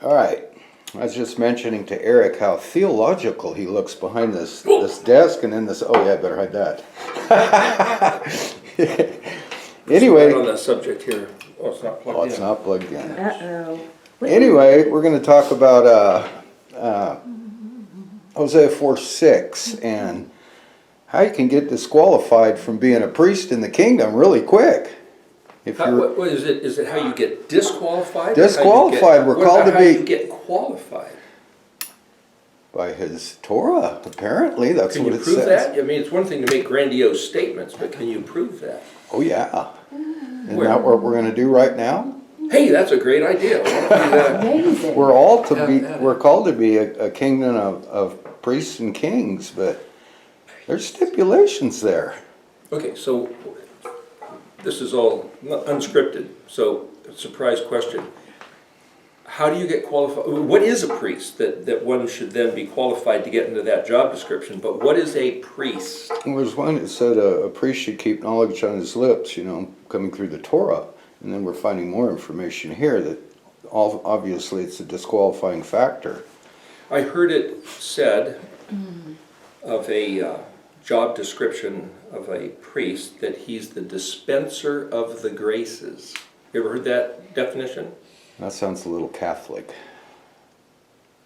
All right. I was just mentioning to Eric how theological he looks behind this desk and then this. Oh yeah, I better hide that. Anyway, on that subject here. Oh, it's not plugged in. Oh, it's not plugged in. Uh-oh. Anyway, we're going to talk about Hosea 4:6 and how you can get disqualified from being a priest in the kingdom really quick. If you're What is it? Is it how you get disqualified? disqualified, we're called to how be you get qualified. by his Torah. Apparently, that's Can what you it prove says. that? I mean, it's one thing to make grandiose statements, but can you prove that? Oh yeah. Isn't Where? that what we're going to do right now? Hey, that's a great idea. Why don't we do that? Amazing. We're all to be. Yeah. We're called to be a kingdom of priests and kings, but there's stipulations there. Okay, so this is all unscripted. So, surprise question. How do you get qualified? What is a priest that one should then be qualified to get into that job description? But what is a priest? There was one that said a priest should keep knowledge on his lips, coming through the Torah. And then we're finding more information here that obviously it's a disqualifying factor. I heard it said of a job description of a priest that he's the dispenser of the graces. You ever heard that definition? That sounds a little Catholic.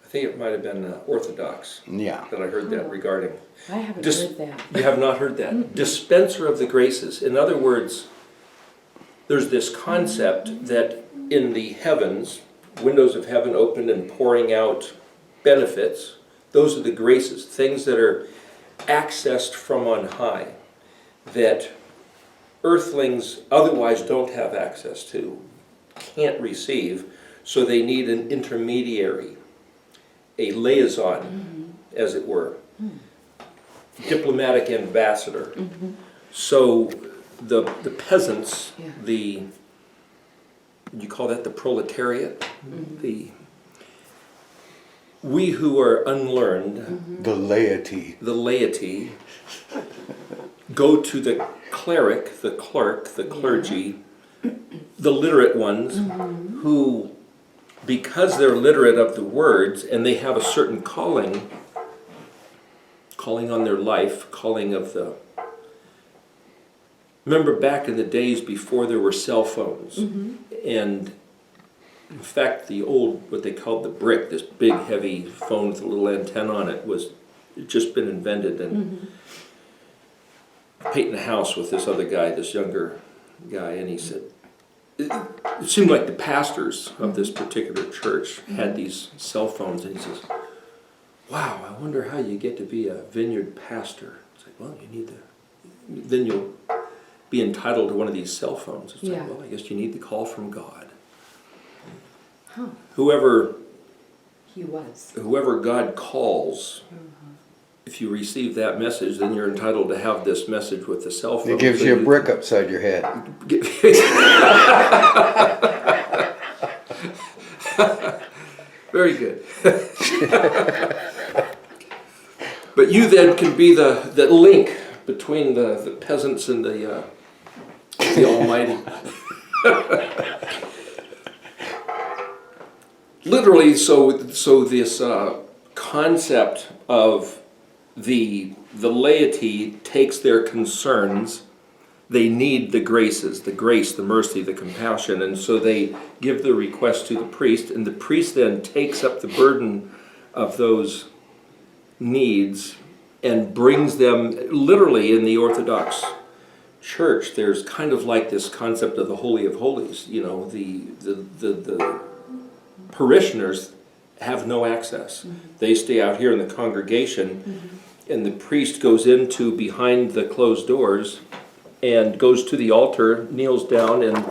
I think it might have been Orthodox Yeah. that I heard that regarding. I haven't heard that. You have not heard that. Dispenser of the graces. In other words, there's this concept that in the heavens, windows of heaven open and pouring out benefits. Those are the graces, things that are accessed from on high, that earthlings otherwise don't have access to, can't receive, so they need an intermediary, a liaison, as it were, diplomatic ambassador. So the peasants, Yeah. you call that the proletariat? We who are unlearned, The laity. the laity, go to the cleric, the clerk, the clergy, the literate ones, who, because they're literate of the words and they have a certain calling on their life, calling of the... Remember back in the days before there were cell phones, and in fact the old, what they called the brick, this big heavy phone with a little antenna on it, was just been invented, and painting a house with this other guy, this younger guy, and he said, it seemed like the pastors of this particular church had these cell phones, and he says, wow, I wonder how you get to be a vineyard pastor. It's like, well, you need to, then you'll be entitled to one of these cell phones. It's like, well, I guess you need the call from God. Huh. Whoever God calls, if you receive that message, then you're entitled to have this message with the cell phone. It gives you a brick upside your head. Very good. But you then can be the link between the peasants and the Almighty. Literally, so this concept of the laity takes their concerns. They need the graces, the grace, the mercy, the compassion, and so they give the request to the priest, and the priest then takes up the burden of those needs and brings them. Literally in the Orthodox Church, there's kind of like this concept of the Holy of Holies. The parishioners have no access. They stay out here in the congregation, and the priest goes into behind the closed doors and goes to the altar, kneels down, and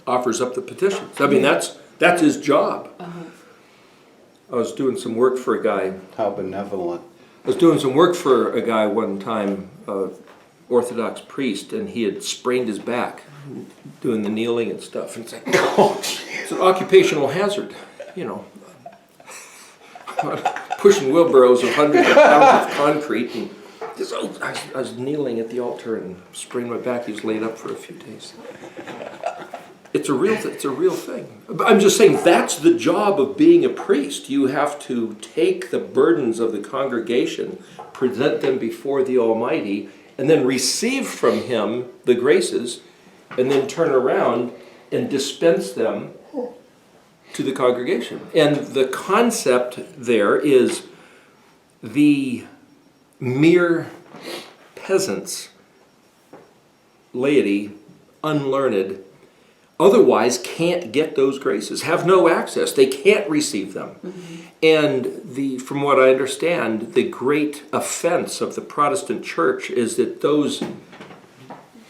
offers up the petitions. I mean, that's his job. I was doing some work for a guy. How benevolent. I was doing some work for a guy one time, Orthodox priest, and he had sprained his back doing the kneeling and stuff. And it's like, it's an occupational hazard, pushing wheelbarrows of hundreds of pounds of concrete. And I was kneeling at the altar and sprained my back. He was laid up for a few days. It's a real thing. But I'm just saying that's the job of being a priest. You have to take the burdens of the congregation, present them before the Almighty, and then receive from Him the graces, and then turn around and dispense them to the congregation. And the concept there is the mere peasants, laity, unlearned, otherwise can't get those graces, have no access. They can't receive them. And from what I understand, the great offense of the Protestant church is that those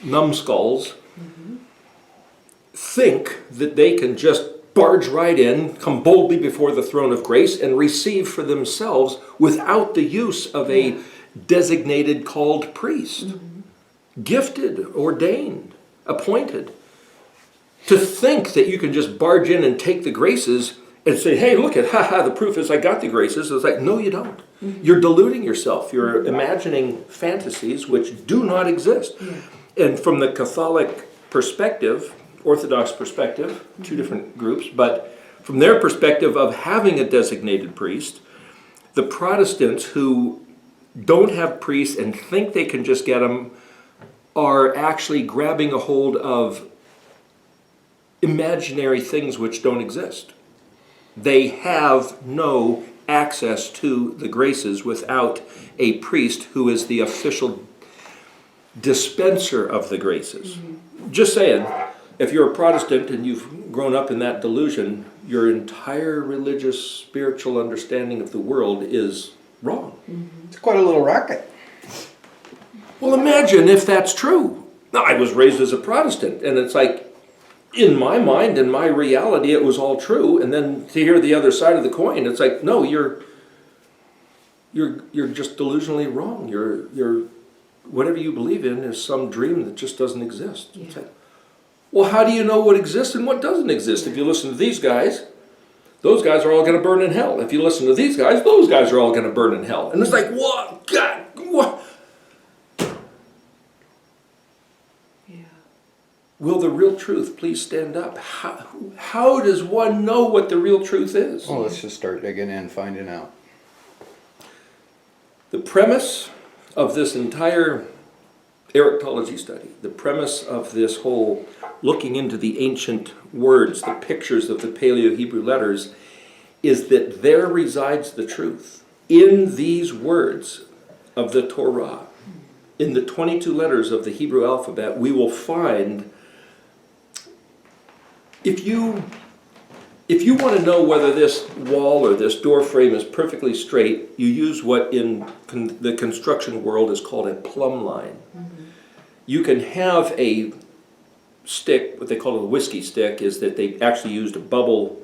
numbskulls think that they can just barge right in, come boldly before the throne of grace, and receive for themselves without the use of a designated, called priest, gifted, ordained, appointed. To think that you can just barge in and take the graces and say, hey, look at, the proof is I got the graces. It's like, no, you don't. You're deluding yourself. You're imagining fantasies which do not exist. And from the Catholic perspective, Orthodox perspective, two different groups, but from their perspective of having a designated priest, the Protestants who don't have priests and think they can just get them are actually grabbing a hold of imaginary things which don't exist. They have no access to the graces without a priest who is the official dispenser of the graces. Just saying, if you're a Protestant and you've grown up in that delusion, your entire religious, spiritual understanding of the world is wrong. It's quite a little racket. Well, imagine if that's true. Now, I was raised as a Protestant, and it's like, in my mind, in my reality, it was all true. And then to hear the other side of the coin, it's like, no, you're just delusionally wrong. You're whatever you believe in is some dream that just doesn't exist. Yeah. It's like, well, how do you know what exists and what doesn't exist? If you listen to these guys, those guys are all going to burn in hell. If you listen to these guys, those guys are all going to burn in hell. And it's like, what? God, what? Will the real truth please stand up? How does one know what the real truth is? Well, let's just start digging in, finding out. The premise of this entire Erectology study, the premise of this whole looking into the ancient words, the pictures of the Paleo-Hebrew letters, is that there resides the truth. In these words of the Torah, in the 22 letters of the Hebrew alphabet, we will find, if you want to know whether this wall or this door frame is perfectly straight, you use what in the construction world is called a plumb line. You can have a stick, what they call a whiskey stick, is that they actually used a bubble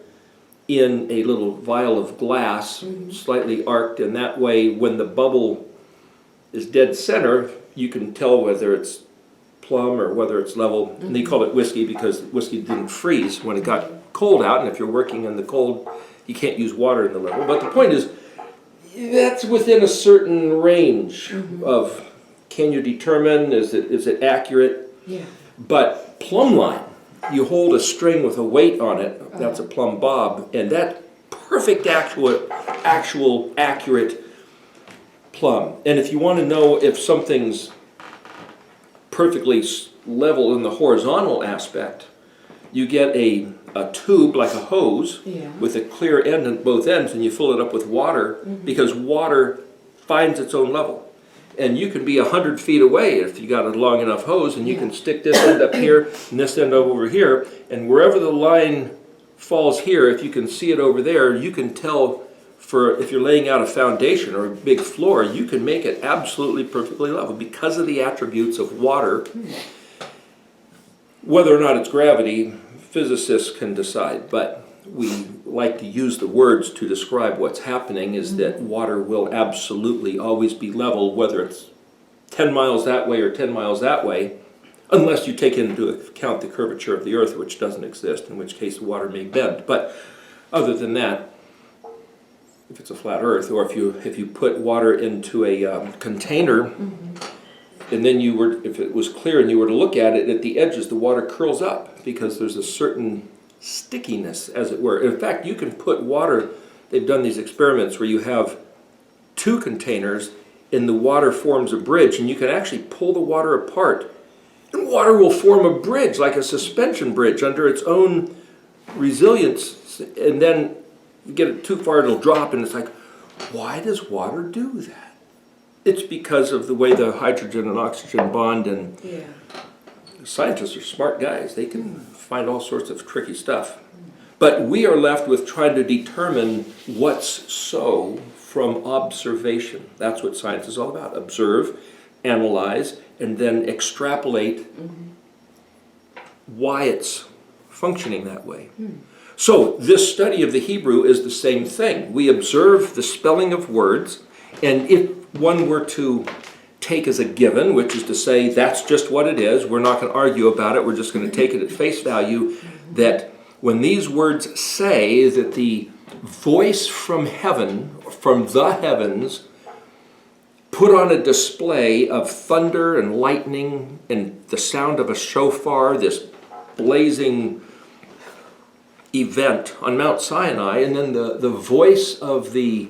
in a little vial of glass, slightly arced, and that way when the bubble is dead center, you can tell whether it's plumb or whether it's level. And they call it whiskey because whiskey didn't freeze when it got cold out, and if you're working in the cold, you can't use water in the level. But the point is, that's within a certain range of, can you determine, is it accurate? Yeah. But plumb line, you hold a string with a weight on it, that's a plumb bob, and that perfect actual accurate plumb. And if you want to know if something's perfectly level in the horizontal aspect, you get a tube like a hose with a clear end at both ends, and you fill it up with water because water finds its own level. And you can be 100 feet away if you got a long enough hose, and you can stick this end up here and this end over here, and wherever the line falls here, if you can see it over there, you can tell if you're laying out a foundation or a big floor, you can make it absolutely perfectly level because of the attributes of water. Whether or not it's gravity, physicists can decide, but we like to use the words to describe what's happening, is that water will absolutely always be level, whether it's 10 miles that way or 10 miles that way, unless you take into account the curvature of the earth, which doesn't exist, in which case the water may bend. But other than that, if it's a flat earth, or if you put water into a container, and then if it was clear and you were to look at it, at the edges the water curls up because there's a certain stickiness, as it were. In fact, you can put water, they've done these experiments where you have two containers and the water forms a bridge, and you can actually pull the water apart. And water will form a bridge, like a suspension bridge, under its own resilience. And then you get it too far, it'll drop, and it's like, why does water do that? It's because of the way the hydrogen and oxygen bond, and Yeah. scientists are smart guys. They can find all sorts of tricky stuff. But we are left with trying to determine what's so from observation. That's what science is all about. Observe, analyze, and then extrapolate why it's functioning that way. So this study of the Hebrew is the same thing. We observe the spelling of words, and if one were to take as a given, which is to say that's just what it is, we're not going to argue about it, we're just going to take it at face value, that when these words say that the voice from heaven, from the heavens, put on a display of thunder and lightning and the sound of a shofar, this blazing event on Mount Sinai, and then the voice of the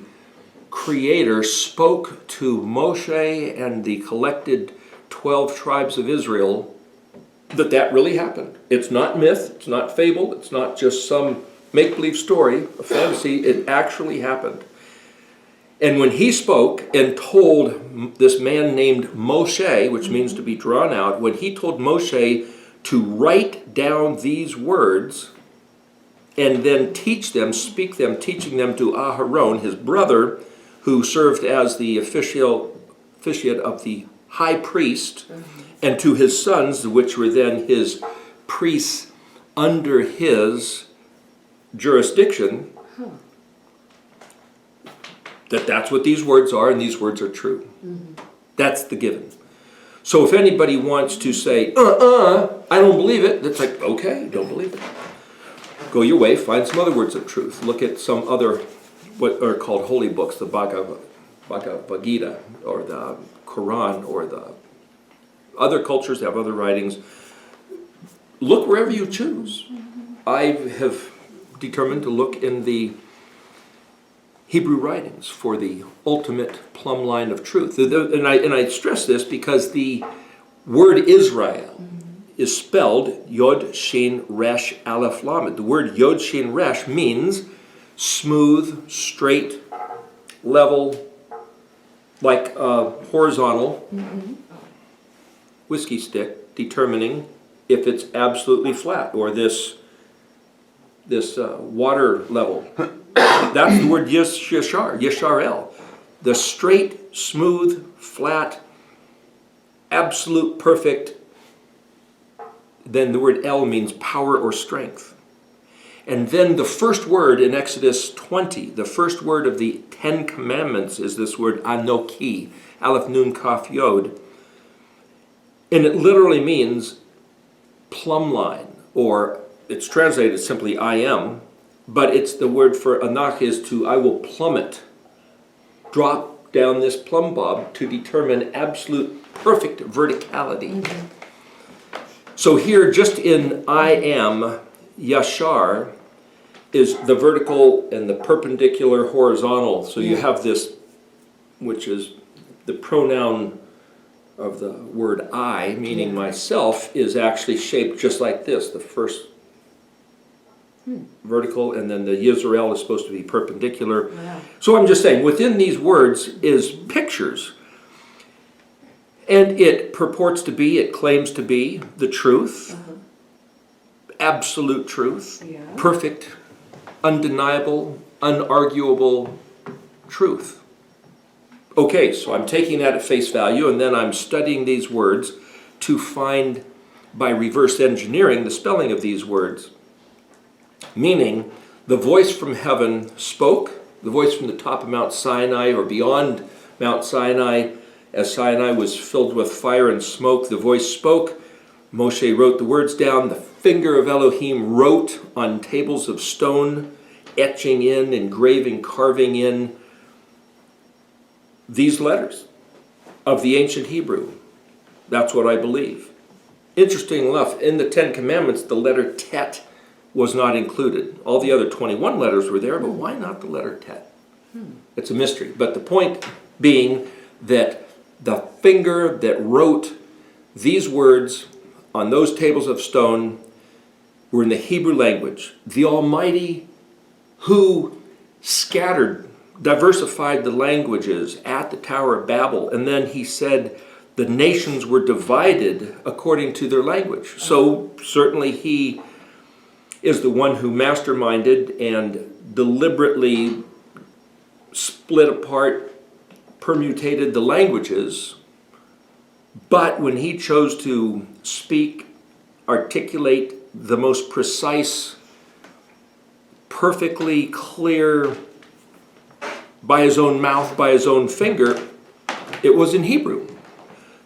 Creator spoke to Moshe and the collected 12 tribes of Israel, that really happened. It's not myth, it's not fable, it's not just some make-believe story, a fantasy, it actually happened. And when he spoke and told this man named Moshe, which means to be drawn out, when he told Moshe to write down these words and then teach them, speak them, teaching them to Aharon, his brother, who served as the officiate of the high priest, and to his sons, which were then his priests under his jurisdiction, that's what these words are, and these words are true. That's the given. So if anybody wants to say, I don't believe it, that's like, okay, don't believe it. Go your way, find some other words of truth. Look at some other, what are called holy books, the Bhagavad Gita, or the Quran, or the other cultures have other writings. Look wherever you choose. I have determined to look in the Hebrew writings for the ultimate plumb line of truth. And I stress this because the word Israel is spelled Yod Shin Resh Aleph Lamed. The word Yod Shin Resh means smooth, straight, level, like a horizontal whiskey stick, determining if it's absolutely flat, or this water level. That's the word Yesharel. The straight, smooth, flat, absolute, perfect. Then the word El means power or strength. And then the first word in Exodus 20, the first word of the 10 Commandments is this word Anoki, Aleph Nun Kaf Yod. And it literally means plumb line, or it's translated simply I am, but it's the word for Anach is to, I will plummet, drop down this plumb bob to determine absolute perfect verticality. So here, just in I am, Yashar is the vertical and the perpendicular horizontal. So you have this, which is the pronoun of the word I, meaning myself, is actually shaped just like this. The first vertical, and then the Yisrael is supposed to be perpendicular. Wow. So I'm just saying, within these words is pictures. And it purports to be, it claims to be the truth, absolute truth, perfect, undeniable, unarguable truth. Okay, so I'm taking that at face value, and then I'm studying these words to find, by reverse engineering, the spelling of these words. Meaning, the voice from heaven spoke, the voice from the top of Mount Sinai or beyond Mount Sinai, as Sinai was filled with fire and smoke, the voice spoke. Moshe wrote the words down. The finger of Elohim wrote on tables of stone, etching in, engraving, carving in these letters of the ancient Hebrew. That's what I believe. interesting enough, in the Ten Commandments, the letter tet was not included. All the other 21 letters were there, but why not the letter tet? It's a mystery. But the point being that the finger that wrote these words on those tables of stone were in the Hebrew language. The Almighty who scattered, diversified the languages at the Tower of Babel, and then he said the nations were divided according to their language. So certainly he is the one who masterminded and deliberately split apart, permutated the languages. But when he chose to speak, articulate the most precise, perfectly clear, by his own mouth, by his own finger, it was in Hebrew.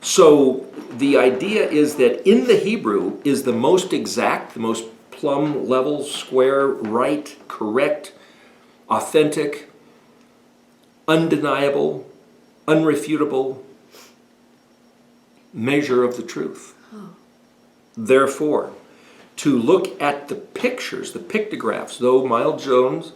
So the idea is that in the Hebrew is the most exact, the most plumb, level, square, right, correct, authentic, undeniable, unrefutable measure of the truth. Therefore, to look at the pictures, the pictographs, though Miles Jones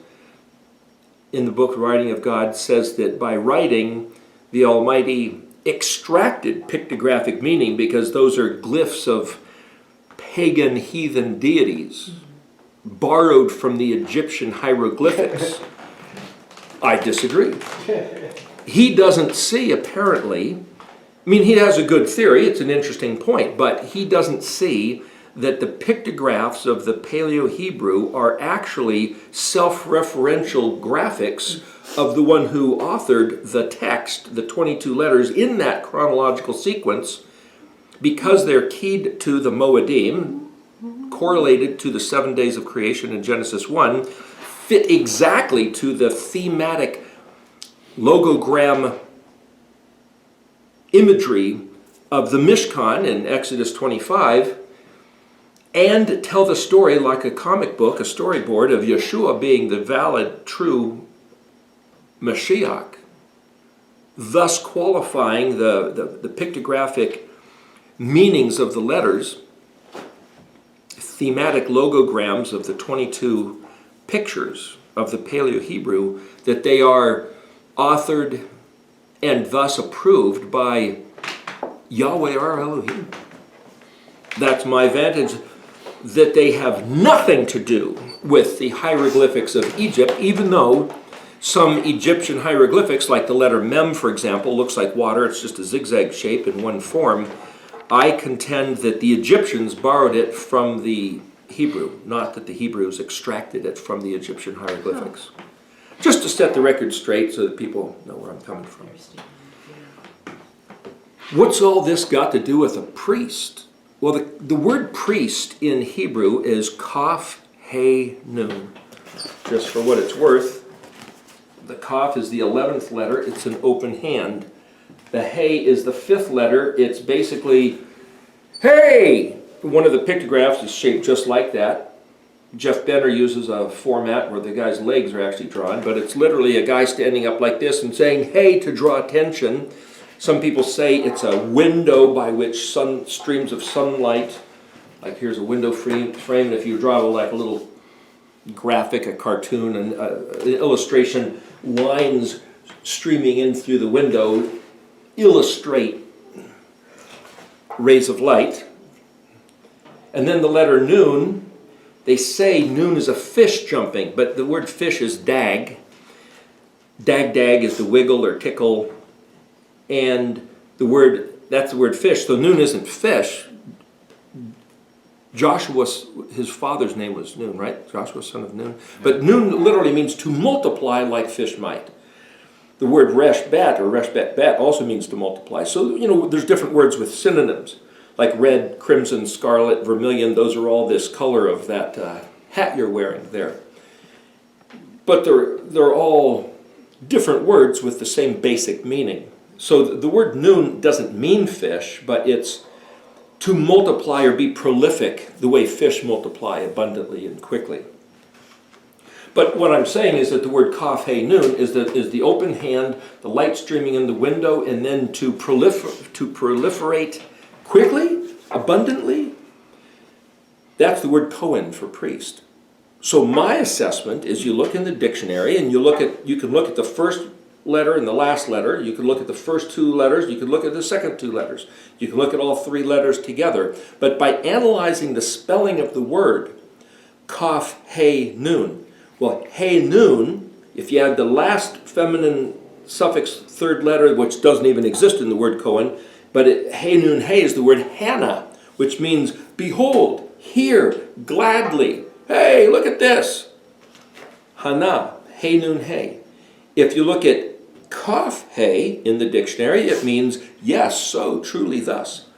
in the book Writing of God says that by writing, the Almighty extracted pictographic meaning because those are glyphs of pagan heathen deities borrowed from the Egyptian hieroglyphics. I disagree. He doesn't see, apparently, I mean, he has a good theory, it's an interesting point, but he doesn't see that the pictographs of the Paleo-Hebrew are actually self-referential graphics of the one who authored the text, the 22 letters, in that chronological sequence, because they're keyed to the Moedim, correlated to the 7 days of creation in Genesis 1, fit exactly to the thematic logogram imagery of the Mishkan in Exodus 25, and tell the story like a comic book, a storyboard of Yeshua being the valid, true Mashiach, thus qualifying the pictographic meanings of the letters, thematic logograms of the 22 pictures of the Paleo-Hebrew, that they are authored and thus approved by Yahweh our Elohim. That's my vantage, that they have nothing to do with the hieroglyphics of Egypt, even though some Egyptian hieroglyphics, like the letter Mem, for example, looks like water. It's just a zigzag shape in one form. I contend that the Egyptians borrowed it from the Hebrew, not that the Hebrews extracted it from the Egyptian hieroglyphics. Just to set the record straight so that people know where I'm coming from. What's all this got to do with a priest? Well, the word priest in Hebrew is kaf he nun. Just for what it's worth, the kaf is the 11th letter. It's an open hand. The he is the 5th letter. It's basically, hey! One of the pictographs is shaped just like that. Jeff Benner uses a format where the guy's legs are actually drawn, but it's literally a guy standing up like this and saying, hey, to draw attention. Some people say it's a window by which streams of sunlight, like here's a window frame, and if you draw like a little graphic, a cartoon, an illustration, lines streaming in through the window illustrate rays of light. And then the letter nun, they say nun is a fish jumping, but the word fish is dag. Dag is the wiggle or tickle. And that's the word fish. So nun isn't fish. Joshua, his father's name was Nun, right? Joshua, son of Nun. But Nun literally means to multiply like fish might. The word reshbet or reshbet also means to multiply. So, there's different words with synonyms. Like red, crimson, scarlet, vermilion, those are all this color of that hat you're wearing there. But they're all different words with the same basic meaning. So the word nun doesn't mean fish, but it's to multiply or be prolific the way fish multiply abundantly and quickly. But what I'm saying is that the word kaf he nun is the open hand, the light streaming in the window, and then to proliferate quickly, abundantly, that's the word Cohen for priest. So my assessment is you look in the dictionary and you can look at the first letter and the last letter. You can look at the first two letters. You can look at the second two letters. You can look at all three letters together. But by analyzing the spelling of the word, Kaf, He, Nun. Well, He, Nun, if you add the last feminine suffix third letter, which doesn't even exist in the word Cohen, but He, Nun, He is the word Hannah, which means behold, hear, gladly. Hey, look at this. Hana, He, Nun, He. If you look at Kaf, He in the dictionary, it means yes, so, truly, thus.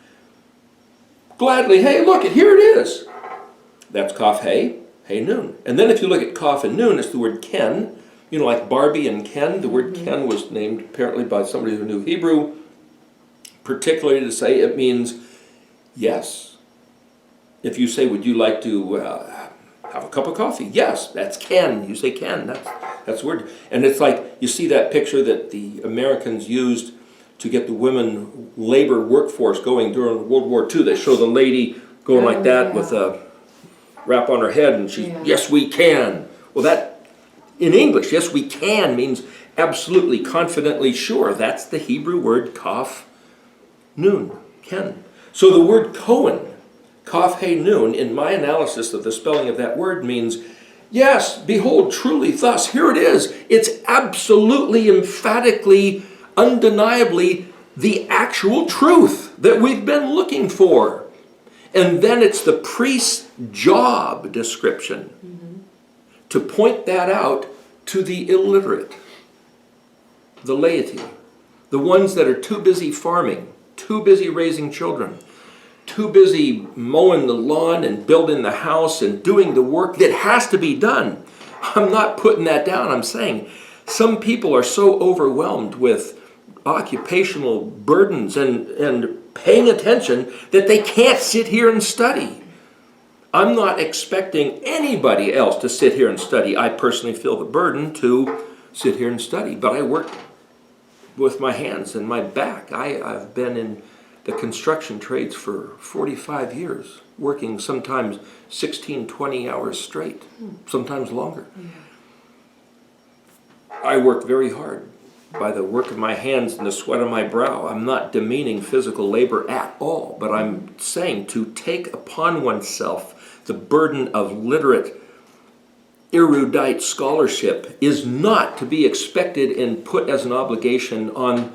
Gladly, hey, look, here it is. That's Kaf, He, He, Nun. And then if you look at Kaf and Nun, it's the word Ken. You know, like Barbie and Ken. The word Ken was named apparently by somebody who knew Hebrew, particularly to say it means yes. If you say, would you like to have a cup of coffee? Yes, that's Ken. You say Ken, that's the word. And it's like, you see that picture that the Americans used to get the women labor workforce going during World War II. They show the lady going like that with a wrap on her head, and she's, yes, we can. Well, that, in English, yes, we can means absolutely, confidently sure. That's the Hebrew word Kaf, Nun, Ken. So the word Cohen, Kaf, He, Nun, in my analysis of the spelling of that word means, yes, behold, truly, thus, here it is. It's absolutely, emphatically, undeniably the actual truth that we've been looking for. And then it's the priest's job description to point that out to the illiterate, the laity, the ones that are too busy farming, too busy raising children, too busy mowing the lawn and building the house and doing the work that has to be done. I'm not putting that down. I'm saying some people are so overwhelmed with occupational burdens and paying attention that they can't sit here and study. I'm not expecting anybody else to sit here and study. I personally feel the burden to sit here and study, but I work with my hands and my back. I've been in the construction trades for 45 years, working sometimes 16, 20 hours straight, sometimes longer. I work very hard by the work of my hands and the sweat of my brow. I'm not demeaning physical labor at all, but I'm saying to take upon oneself the burden of literate, erudite scholarship is not to be expected and put as an obligation on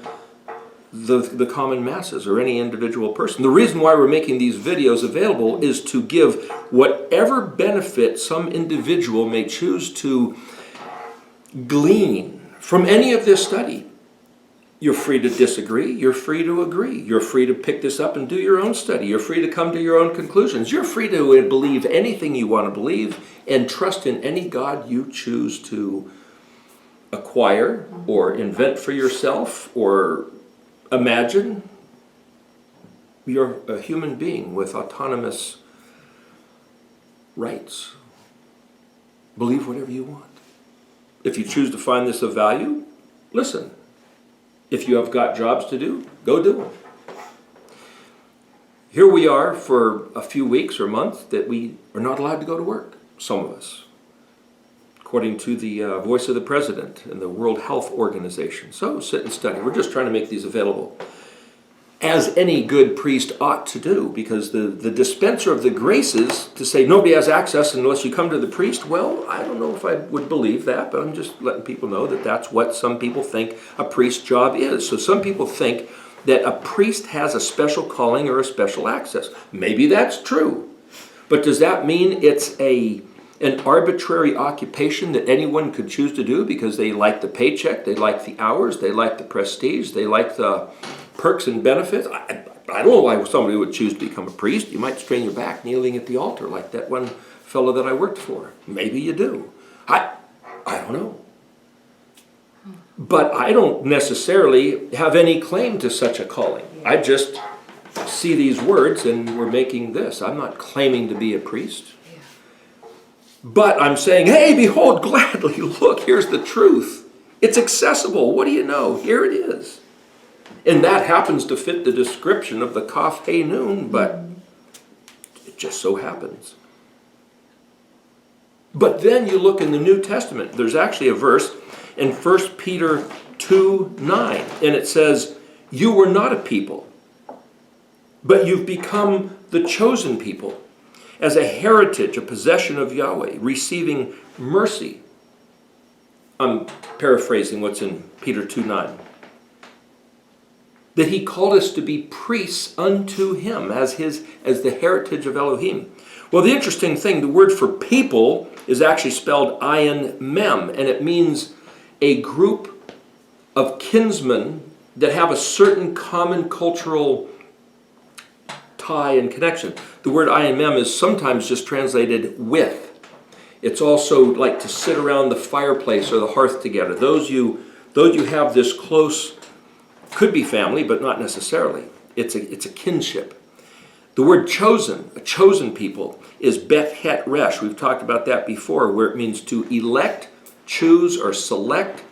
the common masses or any individual person. The reason why we're making these videos available is to give whatever benefit some individual may choose to glean from any of this study. You're free to disagree. You're free to agree. You're free to pick this up and do your own study. You're free to come to your own conclusions. You're free to believe anything you want to believe and trust in any God you choose to acquire or invent for yourself or imagine. You're a human being with autonomous rights. Believe whatever you want. If you choose to find this of value, listen. If you have got jobs to do, go do them. Here we are for a few weeks or months that we are not allowed to go to work, some of us, according to the voice of the president and the World Health Organization. So sit and study. We're just trying to make these available, as any good priest ought to do, because the dispenser of the graces to say nobody has access unless you come to the priest, well, I don't know if I would believe that, but I'm just letting people know that that's what some people think a priest's job is. So some people think that a priest has a special calling or a special access. Maybe that's true, but does that mean it's an arbitrary occupation that anyone could choose to do because they like the paycheck, they like the hours, they like the prestige, they like the perks and benefits? I don't know why somebody would choose to become a priest. You might strain your back kneeling at the altar like that one fellow that I worked for. Maybe you do. I don't know. But I don't necessarily have any claim to such a calling. I just see these words and we're making this. I'm not claiming to be a priest. But I'm saying, hey, behold, gladly, look, here's the truth. It's accessible. What do you know? Here it is. And that happens to fit the description of the Kaf He Nun, but It just so happens. But then you look in the New Testament, there's actually a verse in 1 Peter 2:9, and it says, "You were not a people, but you've become the chosen people, as a heritage, a possession of Yahweh, receiving mercy." I'm paraphrasing what's in Peter 2:9. That he called us to be priests unto him as the heritage of Elohim. Well, the interesting thing, the word for people is actually spelled ayin mem, and it means a group of kinsmen that have a certain common cultural tie and connection. The word ayin mem is sometimes just translated with. It's also like to sit around the fireplace or the hearth together. Those you have this close, could be family, but not necessarily. It's a kinship. The word chosen, a chosen people, is bet het resh. We've talked about that before, where it means to elect, choose, or select.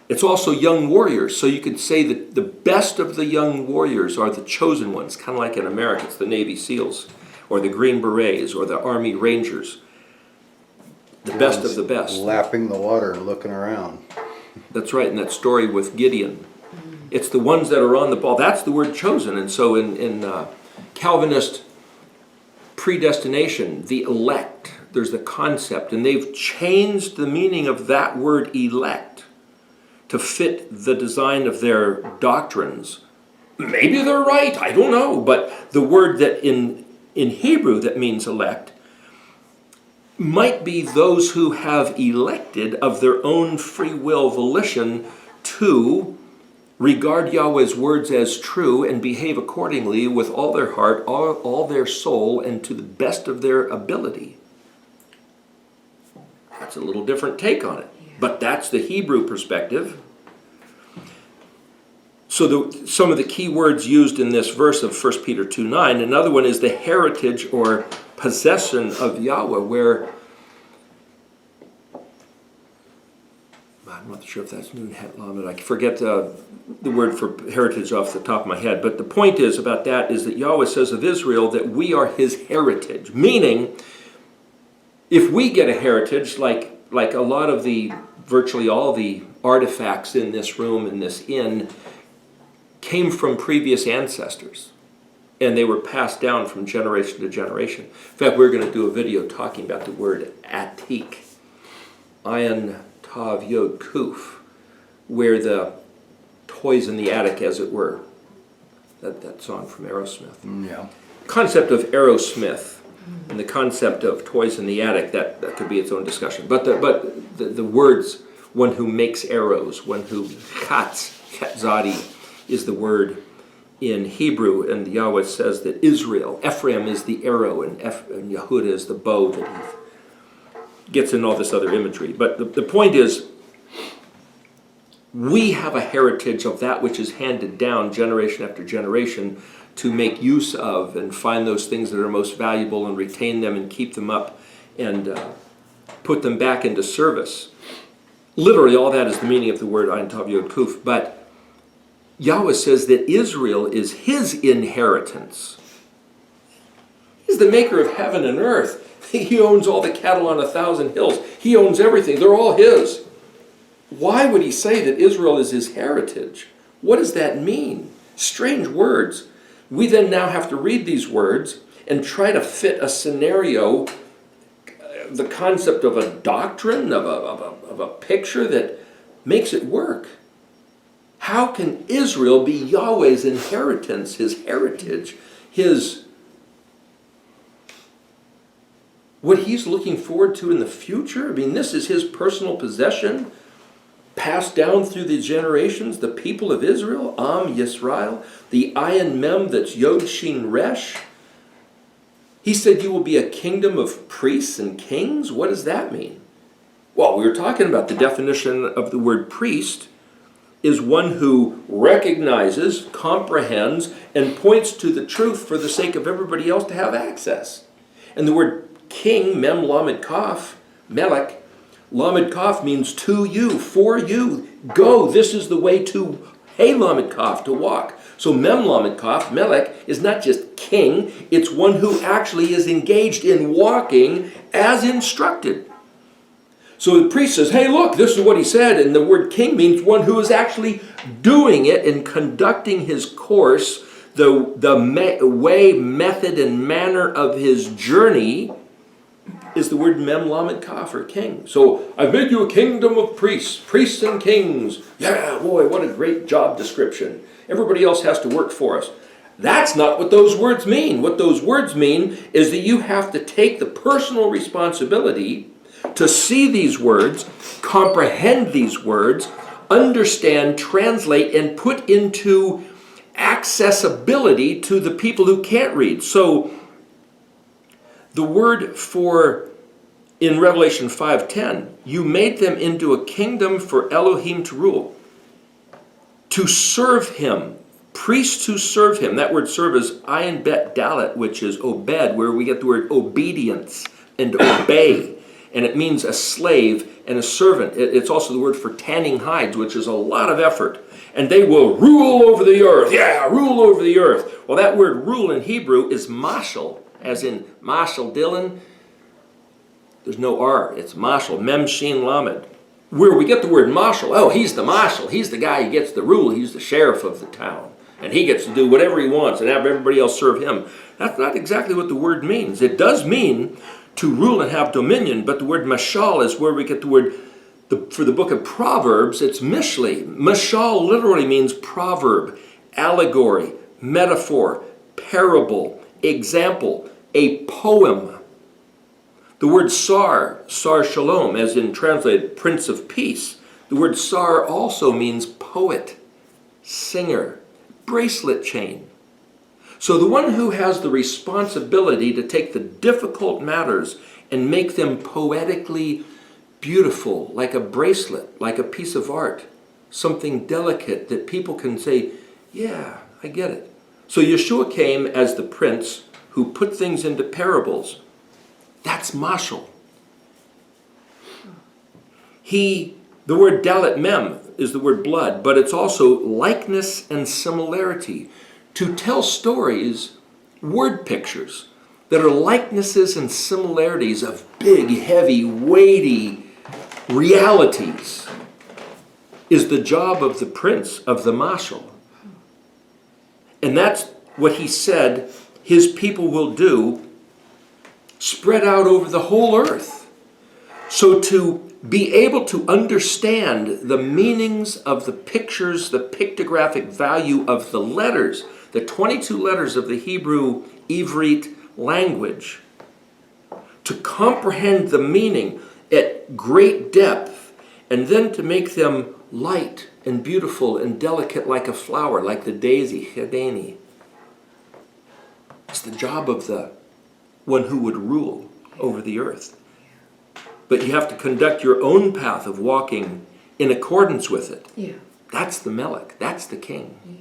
It's also young warriors. So you could say that the best of the young warriors are the chosen ones, kind of like in America, it's the Navy SEALs, or the Green Berets, or the Army Rangers. The best of the best. Lapping the water and looking around. That's right, in that story with Gideon. It's the ones that are on the ball. That's the word chosen. And so in Calvinist predestination, the elect, there's the concept. And they've changed the meaning of that word elect to fit the design of their doctrines. Maybe they're right, I don't know. But the word that in Hebrew that means elect might be those who have elected of their own free will volition to regard Yahweh's words as true and behave accordingly with all their heart, all their soul, and to the best of their ability. That's a little different take on it. But that's the Hebrew perspective. So some of the key words used in this verse of 1 Peter 2:9, another one is the heritage or possession of Yahweh, where I'm not sure if that's Nun Het Lamed. I forget the word for heritage off the top of my head. But the point is about that is that Yahweh says of Israel that we are his heritage. Meaning, if we get a heritage, like a lot of virtually all the artifacts in this room, in this inn, came from previous ancestors. And they were passed down from generation to generation. In fact, we're going to do a video talking about the word Atik. Ayin Tav Yod Kuf, where the toys in the attic, as it were. That song from Aerosmith. Yeah. Concept of Aerosmith and the concept of toys in the attic, that could be its own discussion. But the words, one who makes arrows, one who chatzadi is the word in Hebrew, and Yahweh says that Israel, Ephraim is the arrow, and Yehudah is the bow that he gets in all this other imagery. But the point is, we have a heritage of that which is handed down generation after generation to make use of and find those things that are most valuable and retain them and keep them up and put them back into service. Literally, all that is the meaning of the word Ayin Tav Yod Kuf. But Yahweh says that Israel is his inheritance. He's the maker of heaven and earth. He owns all the cattle on 1,000 hills. He owns everything. They're all his. Why would he say that Israel is his heritage? What does that mean? Strange words. We then now have to read these words and try to fit a scenario, the concept of a doctrine, of a picture that makes it work. How can Israel be Yahweh's inheritance, his heritage, what he's looking forward to in the future? I mean, this is his personal possession, passed down through the generations, the people of Israel, Am Yisrael, the Ayin Mem that's Yod Shin Resh. He said you will be a kingdom of priests and kings. What does that mean? Well, we were talking about the definition of the word priest is one who recognizes, comprehends, and points to the truth for the sake of everybody else to have access. And the word king, mem lamed kaf, melech, lamed kaf means to you, for you. Go, this is the way to, hey lamed kaf, to walk. So mem lamed kaf, melech, is not just king. It's one who actually is engaged in walking as instructed. So the priest says, hey, look, this is what he said. And the word king means one who is actually doing it and conducting his course, the way, method, and manner of his journey is the word mem lamed kaf, or king. So I've made you a kingdom of priests and kings. Yeah, boy, what a great job description. Everybody else has to work for us. That's not what those words mean. What those words mean is that you have to take the personal responsibility to see these words, comprehend these words, understand, translate, and put into accessibility to the people who can't read. So the word for, in Revelation 5:10, you made them into a kingdom for Elohim to rule, to serve him, priests who serve him. That word serve is ayin bet dalet, which is obed, where we get the word obedience and obey. And it means a slave and a servant. It's also the word for tanning hides, which is a lot of effort. And they will rule over the earth. Yeah, rule over the earth. Well, that word rule in Hebrew is mashal, as in mashal Dillon. There's no R. It's mashal, mem shin lamed. Where we get the word marshal. Oh, he's the marshal. He's the guy who gets the rule. He's the sheriff of the town. And he gets to do whatever he wants and have everybody else serve him. That's not exactly what the word means. It does mean to rule and have dominion, but the word mashal is where we get the word, for the book of Proverbs, it's mishli. Mashal literally means proverb, allegory, metaphor, parable, example, a poem. The word sar shalom, as in translated Prince of Peace. The word sar also means poet, singer, bracelet chain. So the one who has the responsibility to take the difficult matters and make them poetically beautiful, like a bracelet, like a piece of art, something delicate that people can say, yeah, I get it. So Yeshua came as the prince who put things into parables. That's mashal. The word dalet mem is the word blood, but it's also likeness and similarity. To tell stories, word pictures, that are likenesses and similarities of big, heavy, weighty realities, is the job of the prince, of the mashal. And that's what he said his people will do, spread out over the whole earth. So to be able to understand the meanings of the pictures, the pictographic value of the letters, the 22 letters of the Hebrew Ivrit language, to comprehend the meaning at great depth, and then to make them light and beautiful and delicate like a flower, like the daisy, chedeni. It's the job of the one who would rule over the earth. But you have to conduct your own path of walking in accordance with it. Yeah. That's the melech. That's the king. Yeah.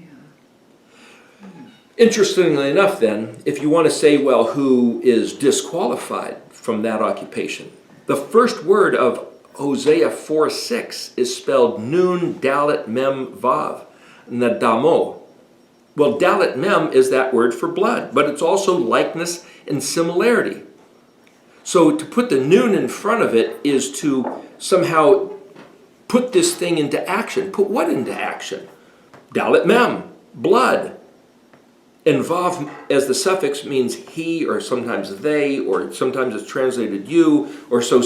Interestingly enough, then, if you want to say, well, who is disqualified from that occupation? The first word of Hosea 4:6 is spelled nun dalet mem vav, nadamo. Well, dalet mem is that word for blood, but it's also likeness and similarity. So to put the nun in front of it is to somehow put this thing into action. Put what into action? Dalet mem, blood. And vav as the suffix means he, or sometimes they, or sometimes it's translated you, or so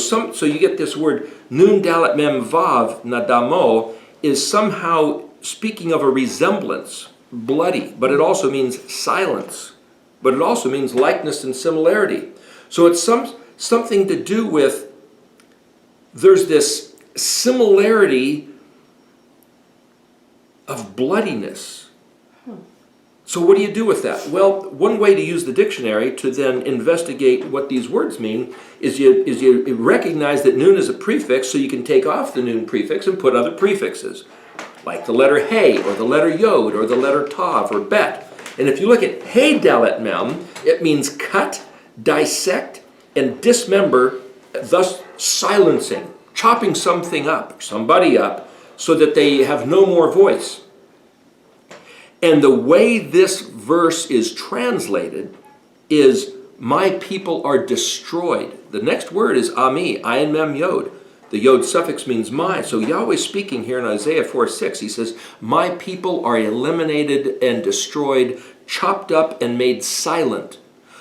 you get this word nun dalet mem vav nadamo is somehow speaking of a resemblance, bloody, but it also means silence, but it also means likeness and similarity. So it's something to do with, there's this similarity of bloodiness. So what do you do with that? Well, one way to use the dictionary to then investigate what these words mean is you recognize that nun is a prefix, so you can take off the nun prefix and put other prefixes, like the letter hey, or the letter yod, or the letter tav, or bet. And if you look at hey dalet mem, it means cut, dissect, and dismember, thus silencing, chopping something up, somebody up, so that they have no more voice. And the way this verse is translated is, my people are destroyed. The next word is ami, ayin mem yod. The yod suffix means my. So Yahweh's speaking here in Isaiah 4:6. He says, my people are eliminated and destroyed, chopped up and made silent.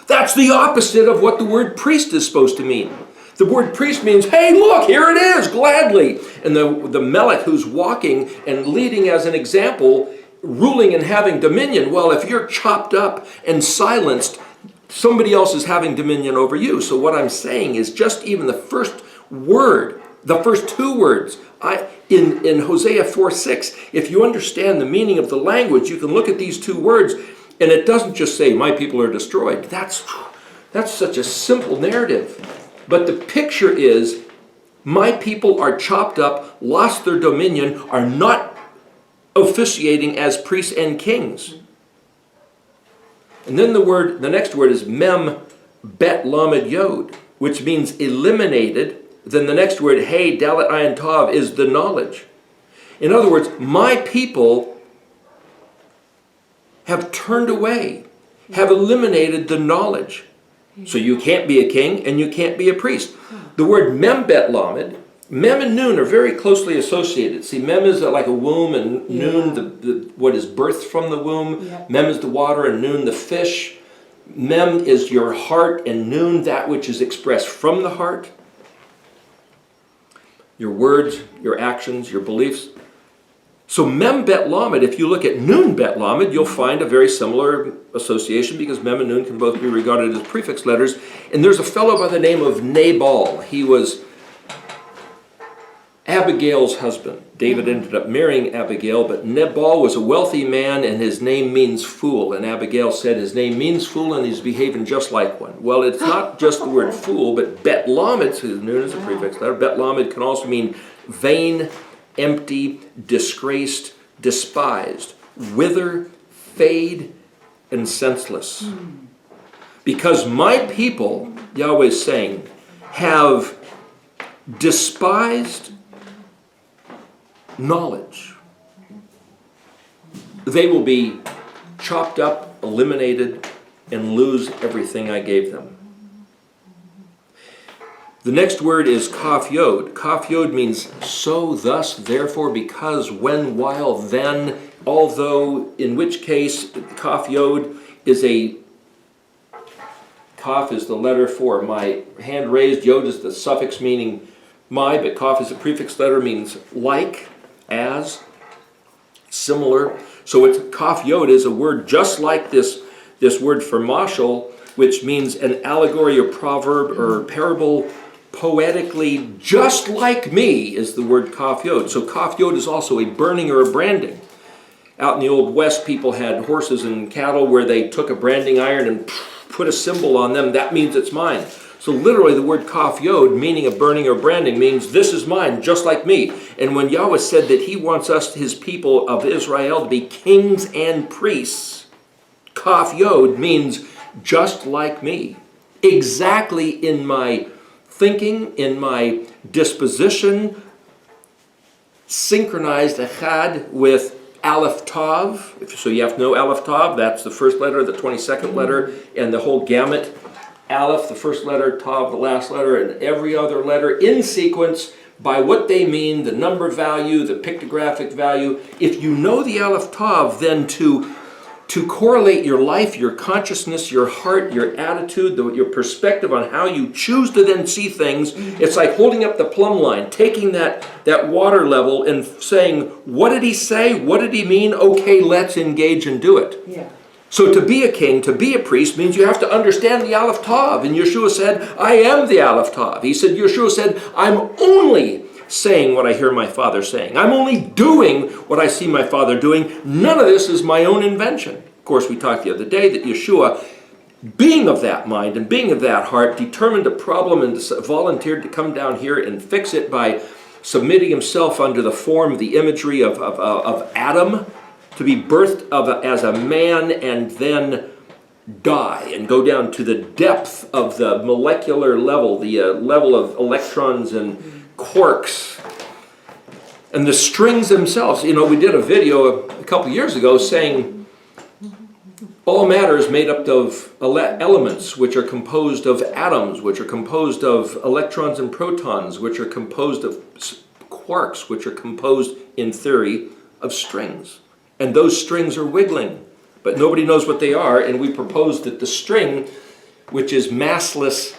That's the opposite of what the word priest is supposed to mean. The word priest means, hey, look, here it is, gladly. And the melech who's walking and leading as an example, ruling and having dominion. Well, if you're chopped up and silenced, somebody else is having dominion over you. So what I'm saying is just even the first word, the first two words, in Hosea 4:6, if you understand the meaning of the language, you can look at these two words, and it doesn't just say, my people are destroyed. That's such a simple narrative. But the picture is, my people are chopped up, lost their dominion, are not officiating as priests and kings. And then the next word is mem bet lamed yod, which means eliminated. Then the next word, hey dalet ayin tav, is the knowledge. In other words, my people have turned away, have eliminated the knowledge. So you can't be a king and you can't be a priest. The word mem bet lamed, mem and nun are very closely associated. See, mem is like a womb, and nun, what is birthed from the womb. Yeah. Mem is the water, and nun the fish. Mem is your heart, and nun that which is expressed from the heart. Your words, your actions, your beliefs. So mem bet lamed, if you look at nun bet lamed, you'll find a very similar association, because mem and nun can both be regarded as prefix letters. And there's a fellow by the name of Nabal. He was Abigail's husband. David ended up marrying Abigail, but Nabal was a wealthy man, and his name means fool. And Abigail said his name means fool, and he's behaving just like one. Well, it's not just the word fool, but bet lamed, so nun is a prefix letter. Bet lamed can also mean vain, empty, disgraced, despised, wither, fade, and senseless. Because my people, Yahweh is saying, have despised knowledge. They will be chopped up, eliminated, and lose everything I gave them. The next word is kaf yod. Kaf yod means so, thus, therefore, because, when, while, then, although, in which case kaf yod is kaf is the letter for my hand raised, yod is the suffix meaning my, but kaf is a prefix letter, means like, as, similar. So it's kaf yod is a word just like this word for mashal, which means an allegory or proverb or parable, poetically just like me, is the word kaf yod. So kaf yod is also a burning or a branding. Out in the Old West, people had horses and cattle where they took a branding iron and put a symbol on them. That means it's mine. So literally the word kaf yod, meaning a burning or branding, means this is mine, just like me. And when Yahweh said that he wants us, his people of Israel, to be kings and priests, kaf yod means just like me. Exactly in my thinking, in my disposition, synchronized echad with Aleph Tav. So you have to know Aleph Tav, that's the first letter, the 22nd letter, and the whole gamut. Aleph, the first letter, Tav, the last letter, and every other letter in sequence by what they mean, the number value, the pictographic value. If you know the Aleph Tav, then to correlate your life, your consciousness, your heart, your attitude, your perspective on how you choose to then see things, it's like holding up the plumb line, taking that water level and saying, what did he say? What did he mean? Okay, let's engage and do it. Yeah. So to be a king, to be a priest, means you have to understand the Aleph Tav. And Yeshua said, I am the Aleph Tav. Yeshua said, I'm only saying what I hear my Father saying. I'm only doing what I see my Father doing. None of this is my own invention. Of course, we talked the other day that Yeshua, being of that mind and being of that heart, determined a problem and volunteered to come down here and fix it by submitting himself under the form, the imagery of Adam, to be birthed as a man and then die and go down to the depth of the molecular level, the level of electrons and quarks, and the strings themselves. You know, we did a video a couple years ago saying All matter is made up of elements, which are composed of atoms, which are composed of electrons and protons, which are composed of quarks, which are composed, in theory, of strings. And those strings are wiggling, but nobody knows what they are, and we propose that the string, which is massless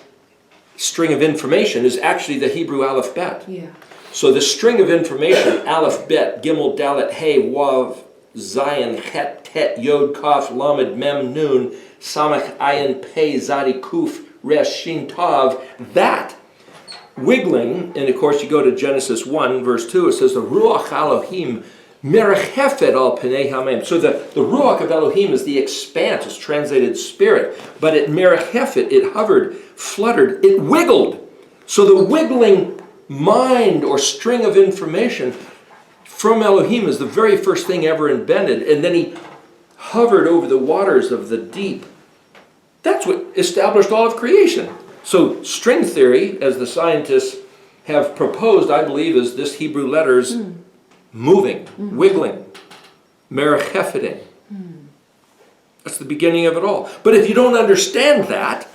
string of information, is actually the Hebrew Aleph Bet. Yeah. So the string of information, Aleph Bet, Gimel Dalet Hey Wav Zayin Het Tet Yod Kaf Lamed Mem Nun Samach Ayin Pei Zadi Kuf Resh Shin Tav, that wiggling, and of course you go to Genesis 1 verse 2, it says the Ruach Elohim Merechefet al Pnei Hamim. So the Ruach of Elohim is the expanse, it's translated spirit, but it Merechefet, it hovered, fluttered, it wiggled. So the wiggling mind or string of information from Elohim is the very first thing ever invented, and then he hovered over the waters of the deep. That's what established all of creation. So string theory, as the scientists have proposed, I believe, is this Hebrew letters moving, wiggling, merechefeting. That's the beginning of it all. But if you don't understand that,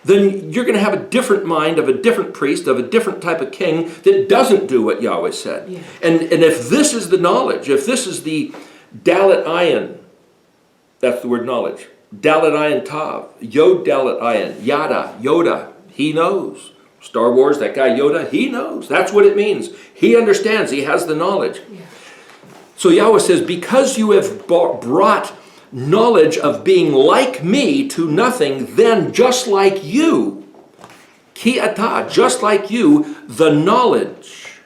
then you're going to have a different mind of a different priest, of a different type of king that doesn't do what Yahweh said. Yeah. And if this is the knowledge, if this is the Dalet Ayin, that's the word knowledge, Dalet Ayin Tav, Yod Dalet Ayin, Yada, Yoda, he knows. Star Wars, that guy Yoda, he knows. That's what it means. He understands, he has the knowledge. Yeah. So Yahweh says, because you have brought knowledge of being like me to nothing, then just like you, ki ata, just like you, the knowledge,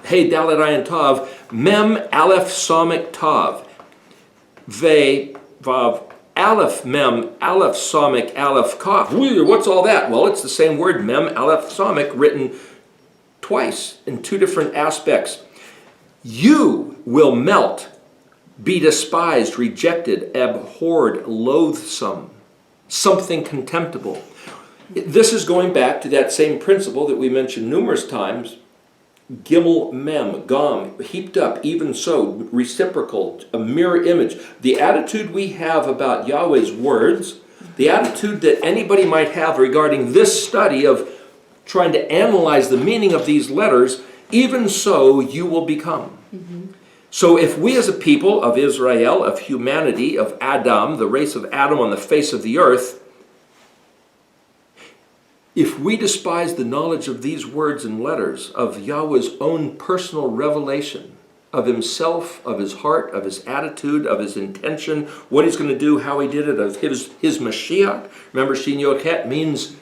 hey dalet ayin tav, mem aleph samik tav, ve vav aleph mem aleph samik aleph kaf. What's all that? Well, it's the same word, mem aleph samik, written twice in two different aspects. You will melt, be despised, rejected, abhorred, loathsome, something contemptible. This is going back to that same principle that we mentioned numerous times. Gimel mem, gam, heaped up, even so, reciprocal, a mirror image. The attitude we have about Yahweh's words, the attitude that anybody might have regarding this study of trying to analyze the meaning of these letters, even so you will become. So if we as a people of Israel, of humanity, of Adam, the race of Adam on the face of the earth, if we despise the knowledge of these words and letters, of Yahweh's own personal revelation, of himself, of his heart, of his attitude, of his intention, what he's going to do, how he did it, of his Mashiach. Remember, Shin Yod Het means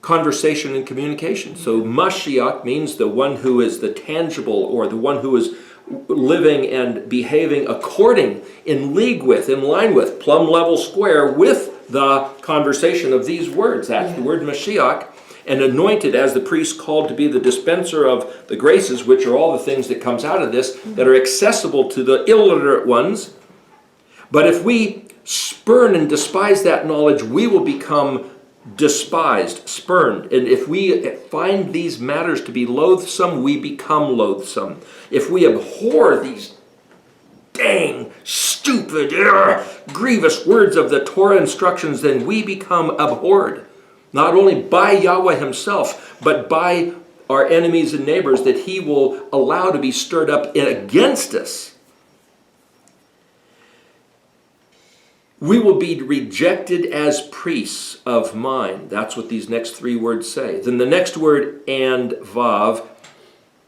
conversation and communication. So Mashiach means the one who is the tangible, or the one who is living and behaving according, in league with, in line with, plumb level square with the conversation of these words. That's the word Mashiach. And anointed as the priest called to be the dispenser of the graces, which are all the things that comes out of this, that are accessible to the illiterate ones. But if we spurn and despise that knowledge, we will become despised, spurned. And if we find these matters to be loathsome, we become loathsome. If we abhor these dang, stupid, grievous words of the Torah instructions, then we become abhorred. Not only by Yahweh himself, but by our enemies and neighbors that he will allow to be stirred up against us. We will be rejected as priests of mine. That's what these next three words say. Then the next word, and vav,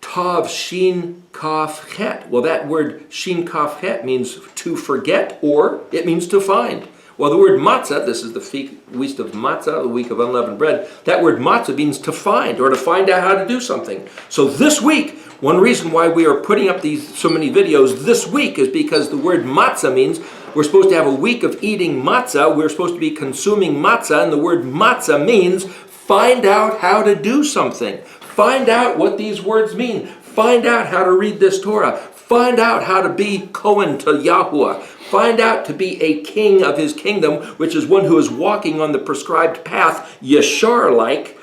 tav shin kaf het. Well, that word shin kaf het means to forget, or it means to find. Well, the word matzah, this is the feast of matzah, the week of unleavened bread. That word matzah means to find, or to find out how to do something. So this week, one reason why we are putting up so many videos this week is because the word matzah means we're supposed to have a week of eating matzah. We're supposed to be consuming matzah, and the word matzah means find out how to do something. Find out what these words mean. Find out how to read this Torah. Find out how to be Cohen to Yahuwah. Find out to be a king of his kingdom, which is one who is walking on the prescribed path, Yeshar-like,